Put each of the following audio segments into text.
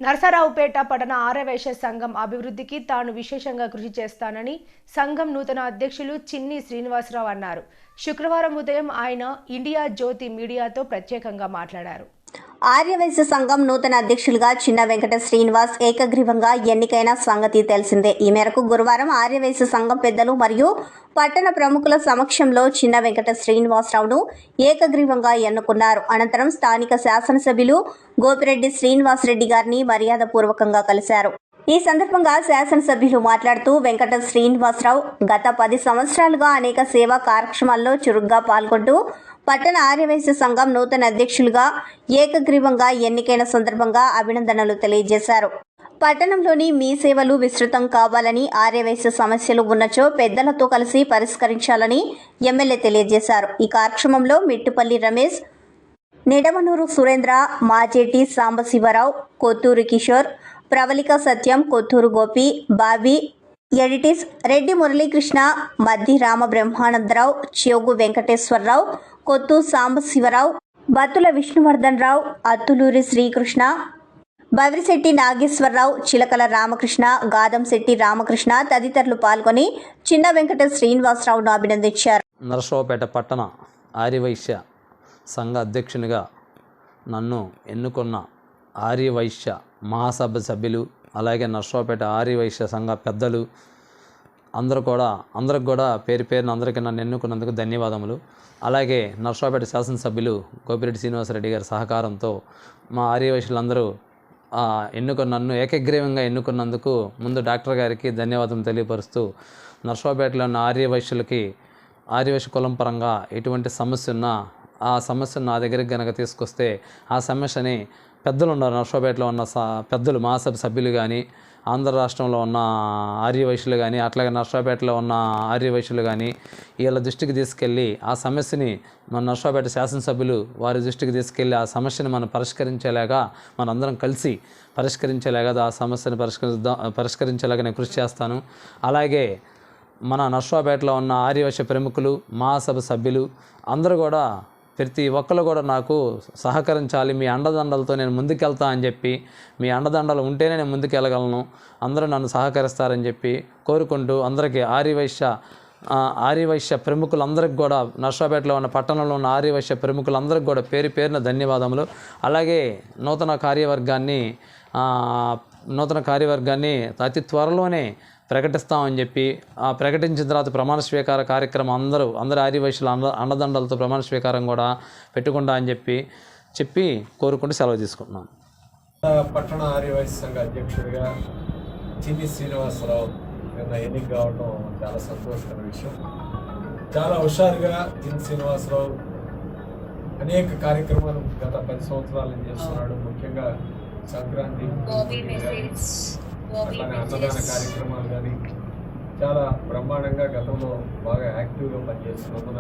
నరసరావుపేట పట్టణ ఆర్యవైశ్య సంఘం అభివృద్ధికి తాను విశేషంగా కృషి చేస్తానని సంఘం నూతన అధ్యక్షులు చిన్ని శ్రీనివాసరావు అన్నారు. శుక్రవారం ఉదయం ఆయన ఇండియా జ్యోతి మీడియాతో ప్రత్యేకంగా మాట్లాడారు. ఆర్యవైశ్య సంఘం నూతన అధ్యక్షులుగా చిన్న వెంకట శ్రీనివాస్ ఏకగ్రీవంగా ఎన్నికైన సంగతి తెలిసిందే. ఈ మేరకు గురువారం ఆర్యవైశ్య సంఘం పెద్దలు మరియు పట్టణ ప్రముఖుల సమక్షంలో చిన్న వెంకట శ్రీనివాసరావును ఏకగ్రీవంగా ఎన్నుకున్నారు. అనంతరం స్థానిక శాసనసభ్యులు గోపిరెడ్డి శ్రీనివాసరెడ్డి గారిని మర్యాదపూర్వకంగా కలిశారు. ఈ సందర్భంగా శాసనసభ్యులు మాట్లాడుతూ వెంకట శ్రీనివాసరావు గత 10 సంవత్సరాలుగా అనేక సేవా కార్యక్రమాల్లో చురుగ్గా పాల్గొంటూ పట్టణ ఆర్యవైశ్య సంఘం నూతన అధ్యక్షులుగా ఏకగ్రీవంగా ఎన్నికైన సందర్భంగా అభినందనలు తెలియజేశారు. పట్టణంలోని మీ సేవలు విస్తృతం కావాలని, ఆర్యవైశ్య సమస్యలు ఉన్నచో పెద్దలతో కలిసి పరిష్కరించాలని ఎమ్మెల్యే తెలియజేశారు. ఈ కార్యక్రమంలో మిట్టుపల్లి రమేష్, నిడమనూరు సురేంద్ర, మాజేటి సాంబశివరావు, కొత్తూరు కిషోర్, ప్రవళిక సత్యం, కొత్తూరు గోపి, బాబీ, ఎడిటిస్, రెడ్డి మురళీకృష్ణ, మద్ది రామ బ్రహ్మానందరావు, చెవుగు వెంకటేశ్వరరావు, కొత్తూరు సాంబశివరావు, బత్తుల విష్ణువర్ధన్ రావు, అత్తులూరి శ్రీకృష్ణ, బవిరిశెట్టి నాగేశ్వరరావు, చిలకల రామకృష్ణ, గాదంశెట్టి రామకృష్ణ తదితరులు పాల్గొని చిన్న వెంకట శ్రీనివాసరావును అభినందించారు. నరసరావుపేట పట్టణ ఆర్యవైశ్య సంఘ అధ్యక్షునిగా నన్ను ఎన్నుకున్న ఆర్యవైశ్య మహాసభ సభ్యులు, అలాగే నరసరావుపేట ఆర్యవైశ్య సంఘ పెద్దలు అందరికి కూడా పేరు పేరున అందరికీ నన్ను ఎన్నుకున్నందుకు ధన్యవాదములు. అలాగే నరసరావుపేట శాసనసభ్యులు గోపిరెడ్డి శ్రీనివాసరెడ్డి గారి సహకారంతో మా ఆర్యవైశ్యులందరూ నన్ను ఏకగ్రీవంగా ఎన్నుకున్నందుకు ముందు డాక్టర్ గారికి ధన్యవాదం తెలియపరుస్తూ, నరసరావుపేటలో ఉన్న ఆర్యవైశ్య కులం పరంగా ఎటువంటి సమస్య ఉన్నా ఆ సమస్యను నా దగ్గరికి కనుక తీసుకొస్తే ఆ సమస్యని పెద్దలు ఉన్నారు, నరసరావుపేటలో ఉన్న పెద్దలు మహాసభ సభ్యులు కానీ, ఆంధ్ర రాష్ట్రంలో ఉన్న ఆర్యవైశ్యులు కానీ, అట్లాగే నరసరావుపేటలో ఉన్న ఆర్యవైశ్యులు కానీ వీళ్ళ దృష్టికి తీసుకెళ్ళి ఆ సమస్యని మన నరసరావుపేట శాసనసభ్యులు వారి దృష్టికి తీసుకెళ్ళి ఆ సమస్యని మనం పరిష్కరించేలాగా మనందరం కలిసి పరిష్కరించేలాగా ఆ సమస్యను పరిష్కరించేలాగా నేను కృషి చేస్తాను. అలాగే మన నరసరావుపేటలో ఉన్న ఆర్యవైశ్య ప్రముఖులు, మహాసభ సభ్యులు అందరూ కూడా ప్రతి ఒక్కరు కూడా నాకు సహకరించాలి, మీ అండదండలతో నేను ముందుకెళ్తా అని చెప్పి, మీ అండదండలు ఉంటేనే నేను ముందుకెళ్ళగలను, అందరూ నన్ను సహకరిస్తారని చెప్పి కోరుకుంటూ అందరికీ ఆర్యవైశ్య ప్రముఖులందరికీ కూడా, నరసరావుపేటలో ఉన్న పట్టణంలో ఉన్న ఆర్యవైశ్య ప్రముఖులందరికీ కూడా పేరు పేరున ధన్యవాదములు. అలాగే నూతన కార్యవర్గాన్ని అతి త్వరలోనే ప్రకటిస్తామని చెప్పి ప్రకటించిన తర్వాత ప్రమాణ స్వీకార కార్యక్రమం అందరు ఆర్యవైశ్యుల అండదండలతో ప్రమాణ స్వీకారం కూడా పెట్టుకుంటా అని చెప్పి కోరుకుంటూ సెలవు తీసుకుంటున్నాను. పట్టణ ఆర్యవైశ్య సంఘ అధ్యక్షుడిగా చిన్ని శ్రీనివాసరావు ఎన్నిక కావడం చాలా సంతోషకర విషయం. చాలా హుషారుగా చిన్ని శ్రీనివాసరావు అనేక కార్యక్రమాలు గత 10 సంవత్సరాల నుంచి చేస్తున్నాడు. ముఖ్యంగా సంక్రాంతి, అన్నదాన కార్యక్రమాలు కానీ చాలా బ్రహ్మాండంగా గతంలో బాగా యాక్టివ్గా పనిచేస్తున్నందున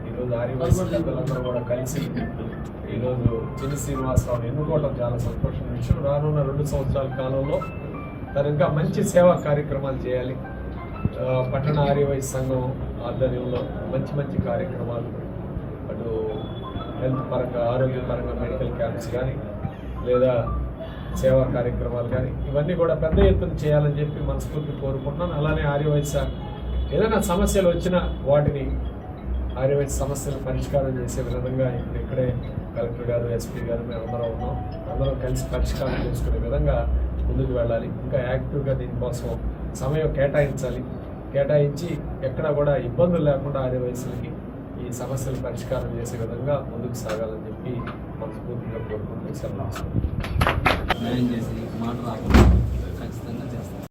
ఈరోజు ఆర్యవైశ్య పెద్దలందరూ కూడా కలిసి ఈరోజు చిన్ని శ్రీనివాసరావుని ఎన్నుకోవడం చాలా సంతోషమైన విషయం. రానున్న 2 సంవత్సరాల కాలంలో తను ఇంకా మంచి సేవా కార్యక్రమాలు చేయాలి. పట్టణ ఆర్యవైశ్య సంఘం ఆధ్వర్యంలో మంచి కార్యక్రమాలు, అటు హెల్త్ పరంగా, ఆరోగ్యపరంగా మెడికల్ క్యాంప్స్ కానీ లేదా సేవా కార్యక్రమాలు కానీ ఇవన్నీ కూడా పెద్ద ఎత్తున చేయాలని చెప్పి మనస్ఫూర్తి కోరుకుంటున్నాను. అలానే ఆర్యవైశ్య ఏదైనా సమస్యలు వచ్చినా వాటిని ఆర్యవైశ్య సమస్యలు పరిష్కారం చేసే విధంగా ఇక్కడే కలెక్టర్ గారు, ఎస్పీ గారు అందరం కలిసి పరిష్కారం చేసుకునే విధంగా ముందుకు వెళ్ళాలి. ఇంకా యాక్టివ్గా దీనికోసం సమయం కేటాయించి ఎక్కడా కూడా ఇబ్బందులు లేకుండా ఆర్యవైశ్యులకి ఈ సమస్యలు పరిష్కారం చేసే విధంగా ముందుకు సాగాలని చెప్పి మనస్ఫూర్తిగా కోరుకుంటూ సెలవు. న్యాయం చేసి మాట రాకుండా ఖచ్చితంగా చేస్తాను.